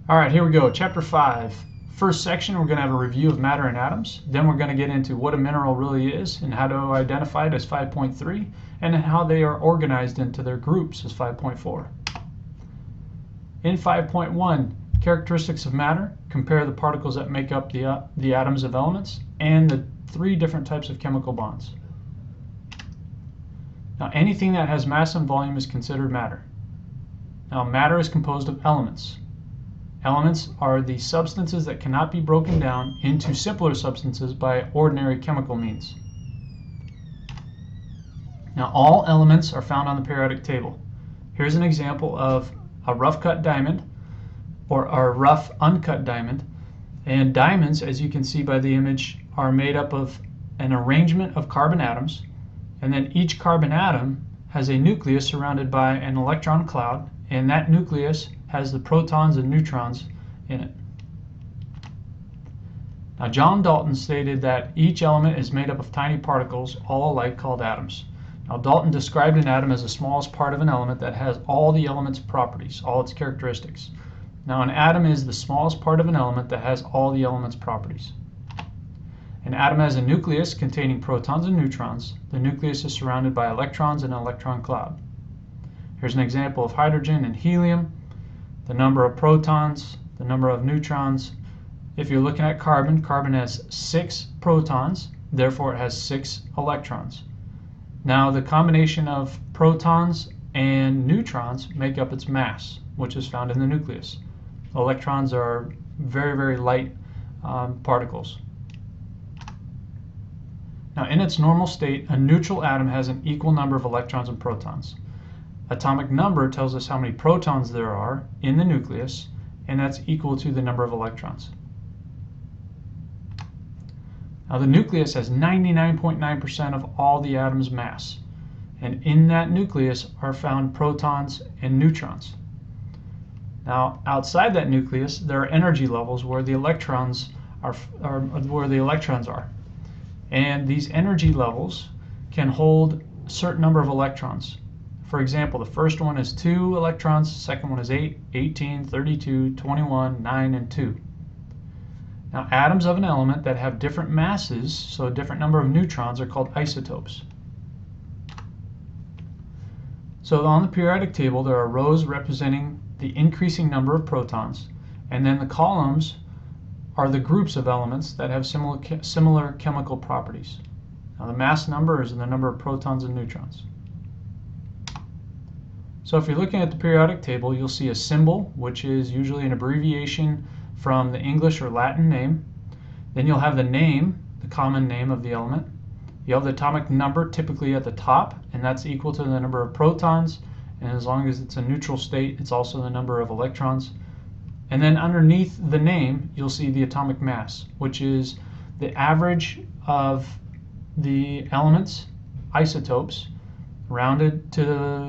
All right, here we go. Chapter 5. First section, we're going to have a review of matter and atoms. Then we're going to get into what a mineral really is and how to identify it as 5.3, and then how they are organized into their groups as 5.4. In 5.1, characteristics of matter, compare the particles that make up the atoms of elements and the 3 different types of chemical bonds. Now, anything that has mass and volume is considered matter. Now, matter is composed of elements. Elements are the substances that cannot be broken down into simpler substances by ordinary chemical means. Now, all elements are found on the periodic table. Here's an example of a rough cut diamond or a rough uncut diamond. And diamonds, as you can see by the image, are made up of an arrangement of carbon atoms. And then each carbon atom has a nucleus surrounded by an electron cloud, and that nucleus has the protons and neutrons in it. Now, John Dalton stated that each element is made up of tiny particles, all alike, called atoms. Now, Dalton described an atom as the smallest part of an element that has all the element's properties, all its characteristics. Now, an atom is the smallest part of an element that has all the element's properties. An atom has a nucleus containing protons and neutrons. The nucleus is surrounded by electrons and an electron cloud. Here's an example of hydrogen and helium. The number of protons, the number of neutrons. If you're looking at carbon, carbon has 6 protons, therefore it has 6 electrons. Now, the combination of protons and neutrons make up its mass, which is found in the nucleus. Electrons are very, very light particles. Now, in its normal state, a neutral atom has an equal number of electrons and protons. Atomic number tells us how many protons there are in the nucleus, and that's equal to the number of electrons. Now, the nucleus has 99.9% of all the atom's mass, and in that nucleus are found protons and neutrons. Now, outside that nucleus, there are energy levels where the electrons are. And these energy levels can hold a certain number of electrons. For example, the first one is 2 electrons, the second one is 8, 18, 32, 21, 9, and 2. Now, atoms of an element that have different masses, so a different number of neutrons, are called isotopes. So on the periodic table, there are rows representing the increasing number of protons, and then the columns are the groups of elements that have similar chemical properties. Now, the mass number is the number of protons and neutrons. So if you're looking at the periodic table, you'll see a symbol, which is usually an abbreviation from the English or Latin name. Then you'll have the name, the common name of the element. You have the atomic number typically at the top, and that's equal to the number of protons. And as long as it's a neutral state, it's also the number of electrons. And then underneath the name, you'll see the atomic mass, which is the average of the elements, isotopes, rounded to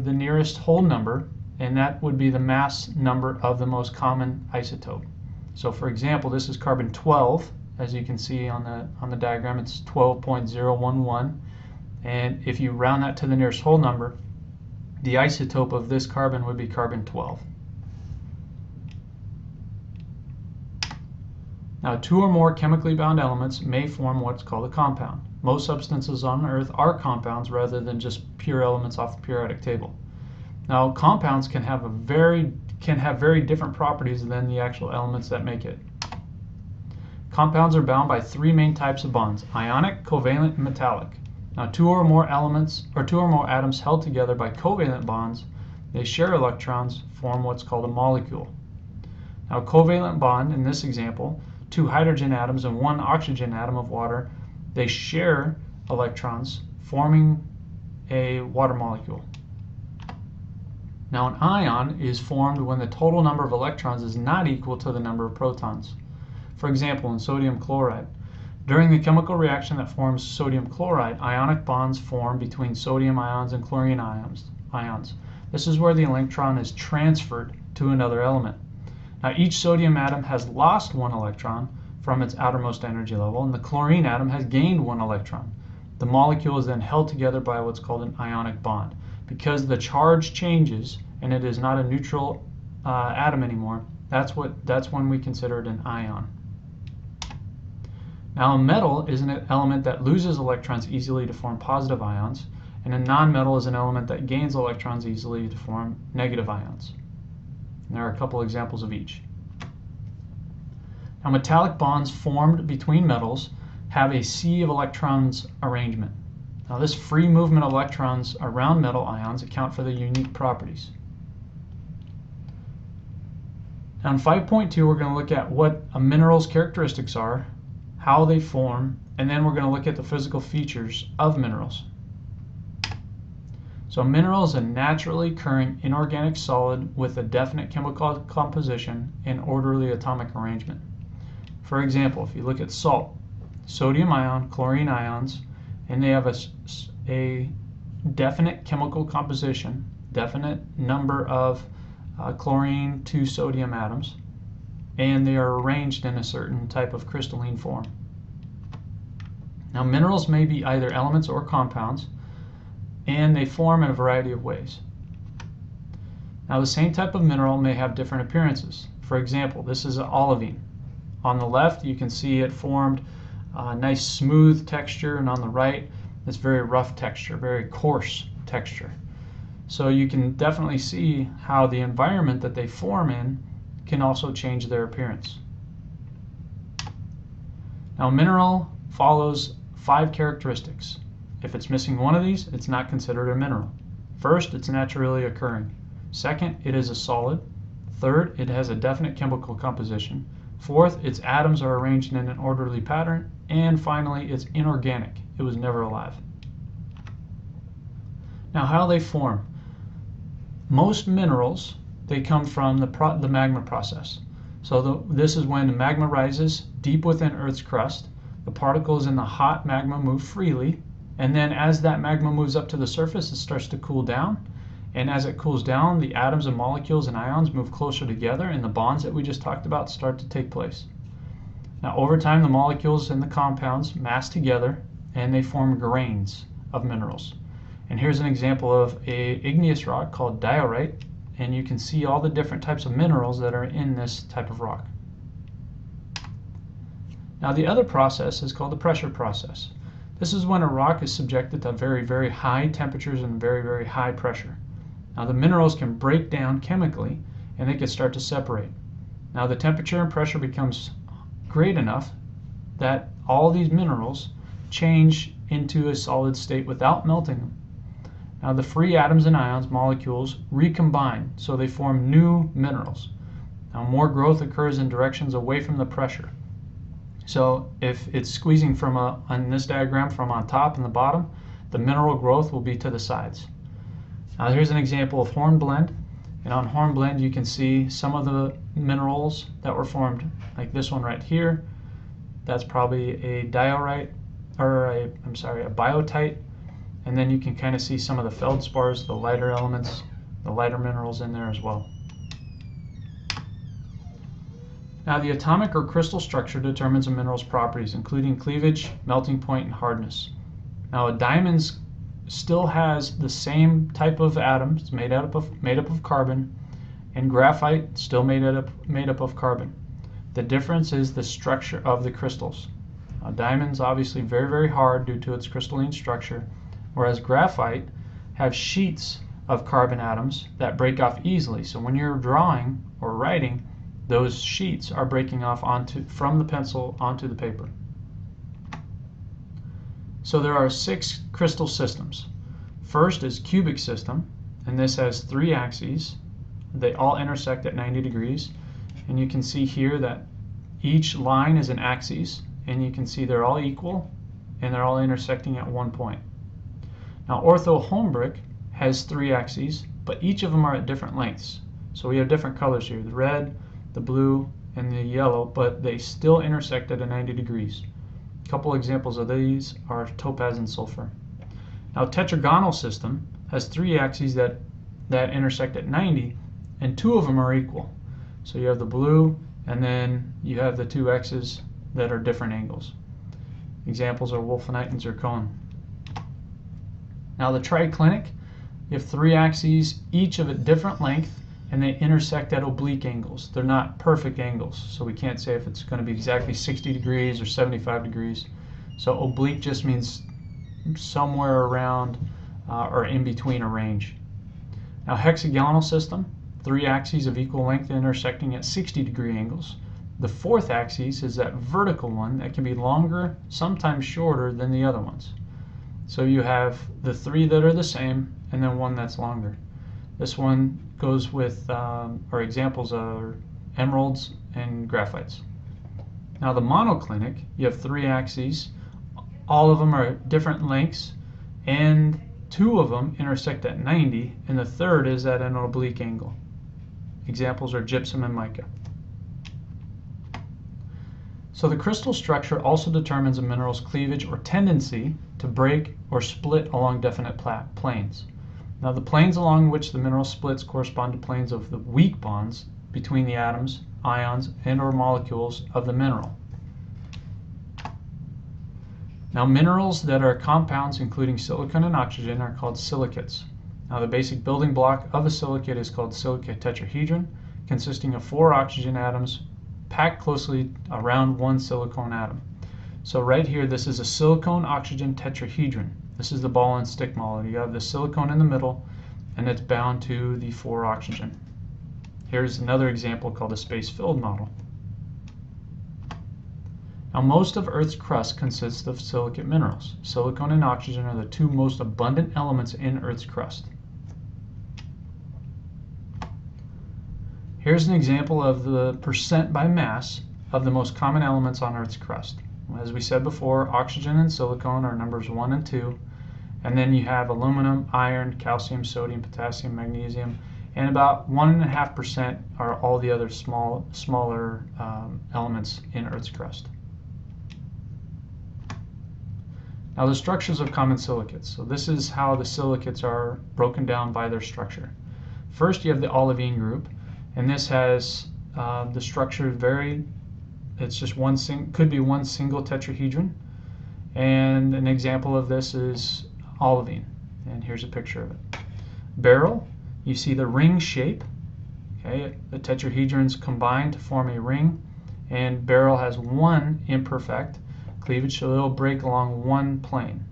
the nearest whole number, and that would be the mass number of the most common isotope. So for example, this is carbon 12. As you can see on the diagram, it's 12.011. And if you round that to the nearest whole number, the isotope of this carbon would be carbon 12. Now, 2 or more chemically bound elements may form what's called a compound. Most substances on Earth are compounds rather than just pure elements off the periodic table. Now, compounds can have very different properties than the actual elements that make it. Compounds are bound by 3 main types of bonds: ionic, covalent, and metallic. Now, 2 or more atoms held together by covalent bonds, they share electrons, form what's called a molecule. Now, a covalent bond, in this example, 2 hydrogen atoms and 1 oxygen atom of water, they share electrons, forming a water molecule. Now, an ion is formed when the total number of electrons is not equal to the number of protons. For example, in sodium chloride, during the chemical reaction that forms sodium chloride, ionic bonds form between sodium ions and chlorine ions. This is where the electron is transferred to another element. Now, each sodium atom has lost 1 electron from its outermost energy level, and the chlorine atom has gained 1 electron. The molecule is then held together by what's called an ionic bond. Because the charge changes and it is not a neutral atom anymore, That's when we consider it an ion. Now, a metal is an element that loses electrons easily to form positive ions, and a nonmetal is an element that gains electrons easily to form negative ions. And there are a couple examples of each. Now, metallic bonds formed between metals have a sea of electrons arrangement. Now, this free movement of electrons around metal ions account for their unique properties. Now, in 5.2, we're going to look at what a mineral's characteristics are, how they form, and then we're going to look at the physical features of minerals. So a mineral is a naturally occurring inorganic solid with a definite chemical composition and orderly atomic arrangement. For example, if you look at salt, sodium ion, chlorine ions, and they have a definite chemical composition, definite number of chlorine to sodium atoms, and they are arranged in a certain type of crystalline form. Now, minerals may be either elements or compounds, and they form in a variety of ways. Now, the same type of mineral may have different appearances. For example, this is an olivine. On the left, you can see it formed a nice smooth texture, and on the right, it's very rough texture, very coarse texture. So you can definitely see how the environment that they form in can also change their appearance. Now, a mineral follows 5 characteristics. If it's missing one of these, it's not considered a mineral. First, it's naturally occurring. Second, it is a solid. Third, it has a definite chemical composition. Fourth, its atoms are arranged in an orderly pattern. And finally, it's inorganic. It was never alive. Now, how they form. Most minerals, they come from the magma process. So this is when the magma rises deep within Earth's crust. The particles in the hot magma move freely, and then as that magma moves up to the surface, it starts to cool down. And as it cools down, the atoms and molecules and ions move closer together, and the bonds that we just talked about start to take place. Now, over time, the molecules and the compounds mass together, and they form grains of minerals. And here's an example of an igneous rock called diorite, and you can see all the different types of minerals that are in this type of rock. Now, the other process is called the pressure process. This is when a rock is subjected to very, very high temperatures and very, very high pressure. Now, the minerals can break down chemically, and they can start to separate. Now, the temperature and pressure becomes great enough that all these minerals change into a solid state without melting them. Now, the free atoms and ions, molecules, recombine, so they form new minerals. Now, more growth occurs in directions away from the pressure. So if it's squeezing from on this diagram from on top and the bottom, the mineral growth will be to the sides. Now, here's an example of hornblende. And on hornblende, you can see some of the minerals that were formed, like this one right here. That's probably a diorite, or a biotite. And then you can kind of see some of the feldspars, the lighter elements, the lighter minerals in there as well. Now, the atomic or crystal structure determines a mineral's properties, including cleavage, melting point, and hardness. Now, a diamond still has the same type of atoms, made up of carbon, and graphite still made up of carbon. The difference is the structure of the crystals. Diamond's obviously very, very hard due to its crystalline structure, whereas graphite have sheets of carbon atoms that break off easily. So when you're drawing or writing, those sheets are breaking off from the pencil onto the paper. So there are 6 crystal systems. First is cubic system, and this has 3 axes. They all intersect at 90 degrees. And you can see here that each line is an axis, and you can see they're all equal, and they're all intersecting at one point. Now, orthohombric has 3 axes, but each of them are at different lengths. So we have different colors here, the red, the blue, and the yellow, but they still intersect at 90 degrees. A couple examples of these are topaz and sulfur. Now, tetragonal system has 3 axes that intersect at 90, and 2 of them are equal. So you have the blue, and then you have the 2 X's that are different angles. Examples are wolfenite and zircon. Now, the triclinic, you have 3 axes, each of a different length, and they intersect at oblique angles. They're not perfect angles, so we can't say if it's going to be exactly 60 degrees or 75 degrees. So oblique just means somewhere around or in between a range. Now, hexagonal system, 3 axes of equal length intersecting at 60-degree angles. The 4th axis is that vertical one that can be longer, sometimes shorter than the other ones. So you have the 3 that are the same and then one that's longer. This one goes with, or examples are emeralds and graphites. Now the monoclinic, you have 3 axes, all of them are different lengths, and 2 of them intersect at 90, and the 3rd is at an oblique angle. Examples are gypsum and mica. So the crystal structure also determines a mineral's cleavage or tendency to break or split along definite planes. Now the planes along which the mineral splits correspond to planes of the weak bonds between the atoms, ions, and or molecules of the mineral. Now minerals that are compounds including silicon and oxygen are called silicates. Now the basic building block of a silicate is called silicate tetrahedron, consisting of 4 oxygen atoms packed closely around one silicon atom. So right here, this is a silicon oxygen tetrahedron. This is the ball and stick model. You have the silicon in the middle, and it's bound to the 4 oxygen. Here's another example called a space-filled model. Now most of Earth's crust consists of silicate minerals. Silicon and oxygen are the 2 most abundant elements in Earth's crust. Here's an example of the percent by mass of the most common elements on Earth's crust. As we said before, oxygen and silicon are numbers 1 and 2, and then you have aluminum, iron, calcium, sodium, potassium, magnesium, and about 1.5% are all the other smaller elements in Earth's crust. Now the structures of common silicates. So this is how the silicates are broken down by their structure. First you have the olivine group, and this has the structure it's just could be one single tetrahedron, and an example of this is olivine, and here's a picture of it. Beryl, you see the ring shape. Okay, the tetrahedrons combine to form a ring, and beryl has 1 imperfect cleavage, so it'll break along 1 plane.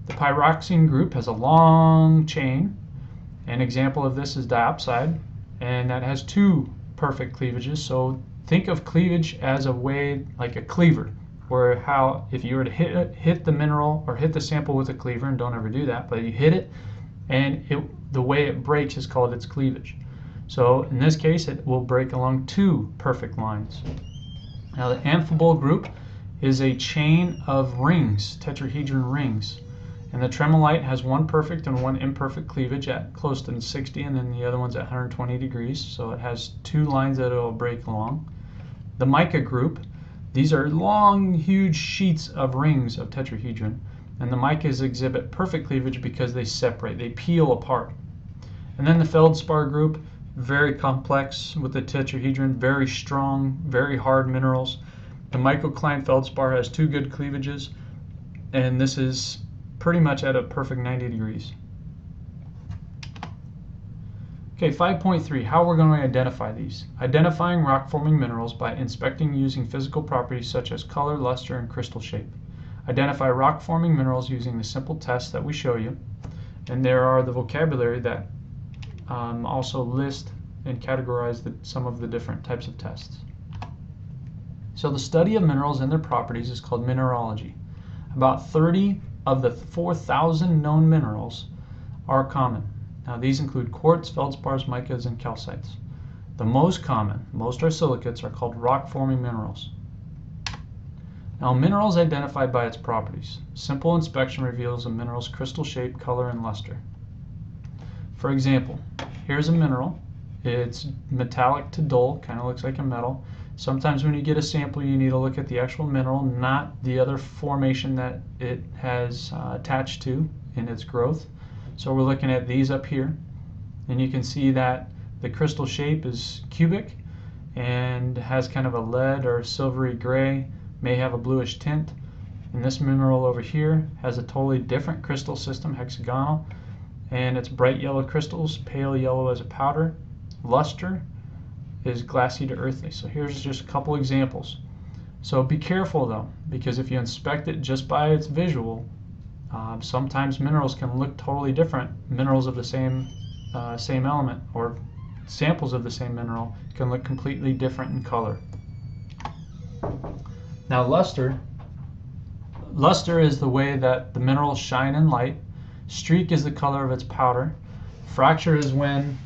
The pyroxene group has a long chain. An example of this is diopside, and that has 2 perfect cleavages. So think of cleavage as a way like a cleaver, where if you were to hit the mineral or hit the sample with a cleaver, and don't ever do that, but you hit it, and the way it breaks is called its cleavage. So in this case, it will break along 2 perfect lines. Now the amphibole group is a chain of rings, tetrahedron rings. And the tremolite has 1 perfect and 1 imperfect cleavage at close to 60, and then the other one's at 120 degrees. So it has 2 lines that it'll break along. The mica group, these are long, huge sheets of rings of tetrahedron. And the micas exhibit perfect cleavage because they separate, they peel apart. And then the feldspar group, very complex with the tetrahedron, very strong, very hard minerals. The microcline feldspar has 2 good cleavages, and this is pretty much at a perfect 90 degrees. Okay, 5.3, how we're going to identify these. Identifying rock-forming minerals by inspecting using physical properties such as color, luster, and crystal shape. Identify rock-forming minerals using the simple tests that we show you. And there are the vocabulary that also list and categorize some of the different types of tests. So the study of minerals and their properties is called mineralogy. About 30 of the 4,000 known minerals are common. Now these include quartz, feldspars, micas, and calcites. The most common, most are silicates, are called rock-forming minerals. Now minerals identified by its properties. Simple inspection reveals a mineral's crystal shape, color, and luster. For example, here's a mineral. It's metallic to dull, kind of looks like a metal. Sometimes when you get a sample, you need to look at the actual mineral, not the other formation that it has attached to in its growth. So we're looking at these up here, and you can see that the crystal shape is cubic and has kind of a lead or silvery gray, may have a bluish tint. And this mineral over here has a totally different crystal system, hexagonal, and it's bright yellow crystals, pale yellow as a powder. Luster is glassy to earthy. So here's just a couple examples. So be careful though, because if you inspect it just by its visual, sometimes minerals can look totally different. Minerals of the same element, or samples of the same mineral, can look completely different in color. Now luster is the way that the minerals shine in light. Streak is the color of its powder. Fracture is when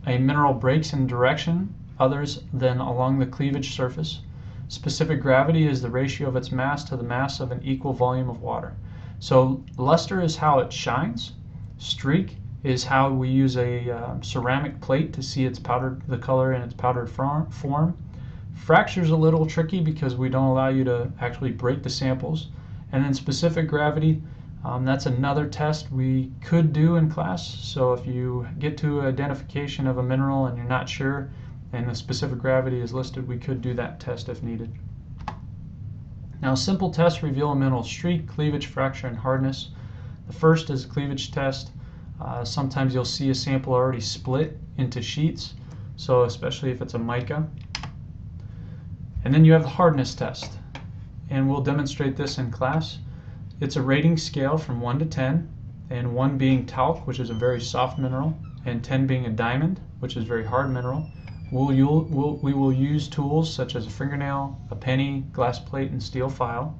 a mineral breaks in direction others than along the cleavage surface. Specific gravity is the ratio of its mass to the mass of an equal volume of water. So luster is how it shines. Streak is how we use a ceramic plate to see the color in its powdered form. Fracture is a little tricky because we don't allow you to actually break the samples. And then specific gravity, that's another test we could do in class. So if you get to identification of a mineral and you're not sure and the specific gravity is listed, we could do that test if needed. Now simple tests reveal a mineral streak, cleavage, fracture, and hardness. The first is a cleavage test. Sometimes you'll see a sample already split into sheets, so especially if it's a mica. And then you have the hardness test, and we'll demonstrate this in class. It's a rating scale from 1 to 10, and 1 being talc, which is a very soft mineral, and 10 being a diamond, which is a very hard mineral. We will use tools such as a fingernail, a penny, glass plate, and steel file.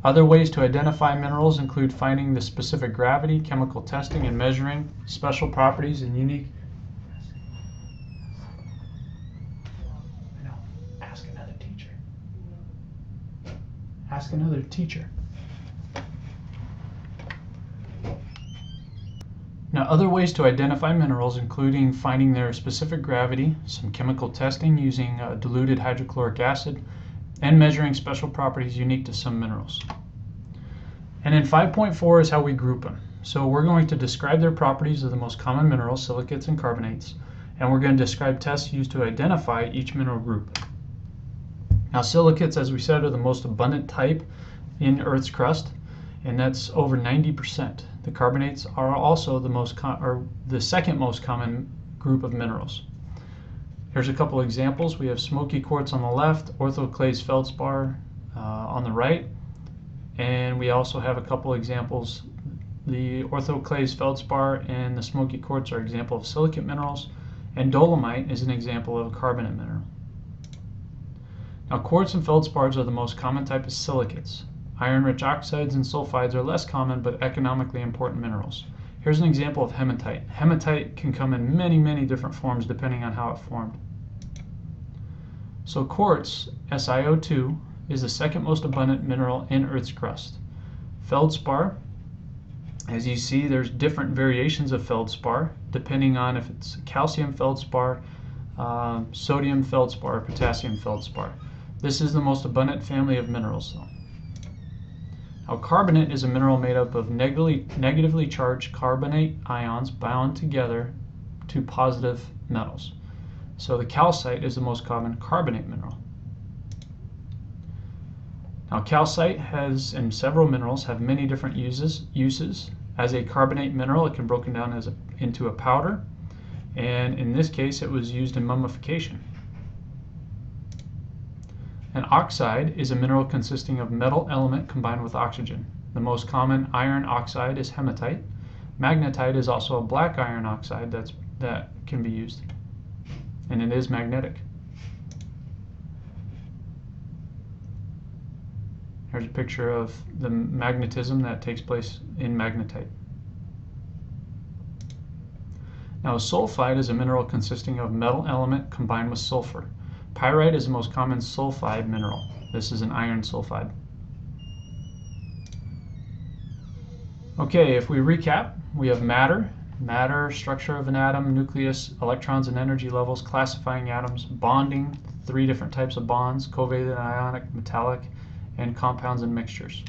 Other ways to identify minerals include finding the specific gravity, chemical testing, and measuring special properties and unique. Ask another teacher. Ask another teacher. Now, other ways to identify minerals including finding their specific gravity, some chemical testing using diluted hydrochloric acid, and measuring special properties unique to some minerals. And then 5.4 is how we group them. So we're going to describe their properties of the most common minerals, silicates and carbonates, and we're going to describe tests used to identify each mineral group. Now silicates, as we said, are the most abundant type in Earth's crust, and that's over 90%. The carbonates are also the second most common group of minerals. Here's a couple examples. We have smoky quartz on the left, orthoclase feldspar on the right, and we also have a couple examples. The orthoclase feldspar and the smoky quartz are examples of silicate minerals, and dolomite is an example of a carbonate mineral. Now quartz and feldspars are the most common type of silicates. Iron-rich oxides and sulfides are less common but economically important minerals. Here's an example of hematite. Hematite can come in many, many different forms depending on how it formed. So quartz, SiO2, is the second most abundant mineral in Earth's crust. Feldspar, as you see, there's different variations of feldspar depending on if it's calcium feldspar, sodium feldspar, or potassium feldspar. This is the most abundant family of minerals though. Now, carbonate is a mineral made up of negatively charged carbonate ions bound together to positive metals. So the calcite is the most common carbonate mineral. Now calcite and several minerals have many different uses. As a carbonate mineral, it can be broken down into a powder, and in this case it was used in mummification. An oxide is a mineral consisting of metal element combined with oxygen. The most common iron oxide is hematite. Magnetite is also a black iron oxide that can be used, and it is magnetic. Here's a picture of the magnetism that takes place in magnetite. Now a sulfide is a mineral consisting of metal element combined with sulfur. Pyrite is the most common sulfide mineral. This is an iron sulfide. Okay, if we recap, we have matter, structure of an atom, nucleus, electrons and energy levels, classifying atoms, bonding, 3 different types of bonds, covalent, ionic, metallic, and compounds and mixtures.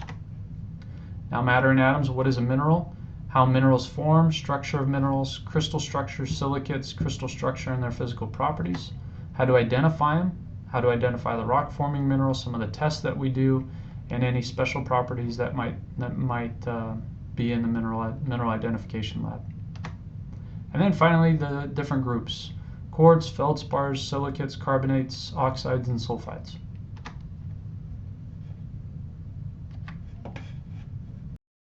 Now matter and atoms, what is a mineral? How minerals form, structure of minerals, crystal structure, silicates, crystal structure and their physical properties. How to identify them, how to identify the rock forming minerals, some of the tests that we do, and any special properties that might be in the mineral identification lab. And then finally, the different groups: quartz, feldspars, silicates, carbonates, oxides, and sulfides.